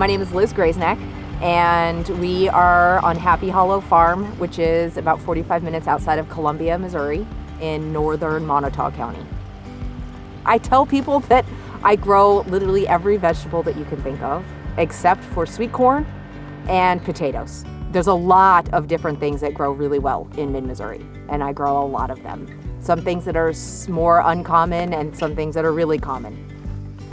My name is Liz Graznak, and we are on Happy Hollow Farm, which is about 45 minutes outside of Columbia, Missouri, in northern Moniteau County. I tell people that I grow literally every vegetable that you can think of, except for sweet corn and potatoes. There's a lot of different things that grow really well in mid-Missouri, and I grow a lot of them. Some things that are more uncommon and some things that are really common.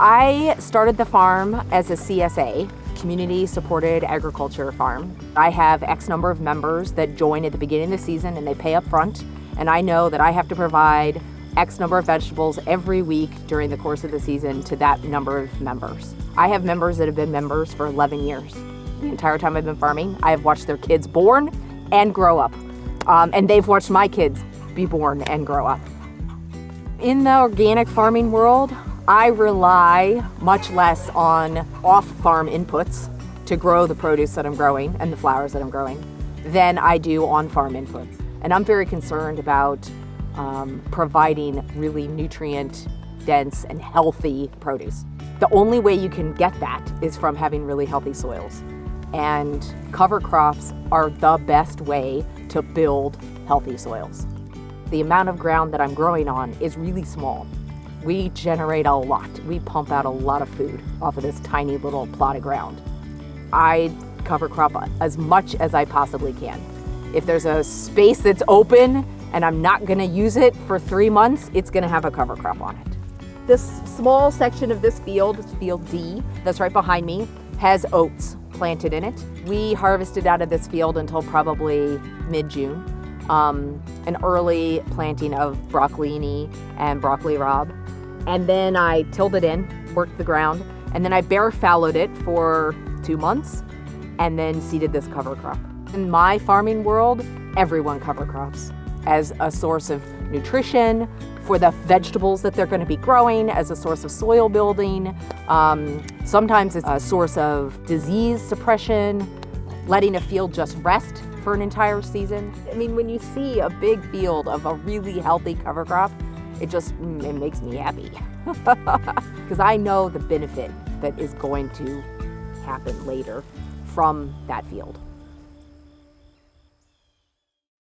I started the farm as a CSA, Community Supported Agriculture Farm. I have X number of members that join at the beginning of the season and they pay up front, and I know that I have to provide X number of vegetables every week during the course of the season to that number of members. I have members that have been members for 11 years. The entire time I've been farming, I have watched their kids born and grow up. And they've watched my kids be born and grow up. In the organic farming world, I rely much less on off-farm inputs to grow the produce that I'm growing and the flowers that I'm growing than I do on-farm inputs. And I'm very concerned about providing really nutrient-dense and healthy produce. The only way you can get that is from having really healthy soils. And cover crops are the best way to build healthy soils. The amount of ground that I'm growing on is really small. We generate a lot. We pump out a lot of food off of this tiny little plot of ground. I cover crop as much as I possibly can. If there's a space that's open and I'm not gonna use it for 3 months, it's gonna have a cover crop on it. This small section of this field, field D, that's right behind me, has oats planted in it. We harvested out of this field until probably mid-June. An early planting of broccolini and broccoli rabe. And then I tilled it in, worked the ground, and then I bare fallowed it for 2 months and then seeded this cover crop. In my farming world, everyone cover crops as a source of nutrition for the vegetables that they're going to be growing, as a source of soil building. Sometimes it's a source of disease suppression, letting a field just rest for an entire season. I mean, when you see a big field of a really healthy cover crop, it makes me happy because I know the benefit that is going to happen later from that field.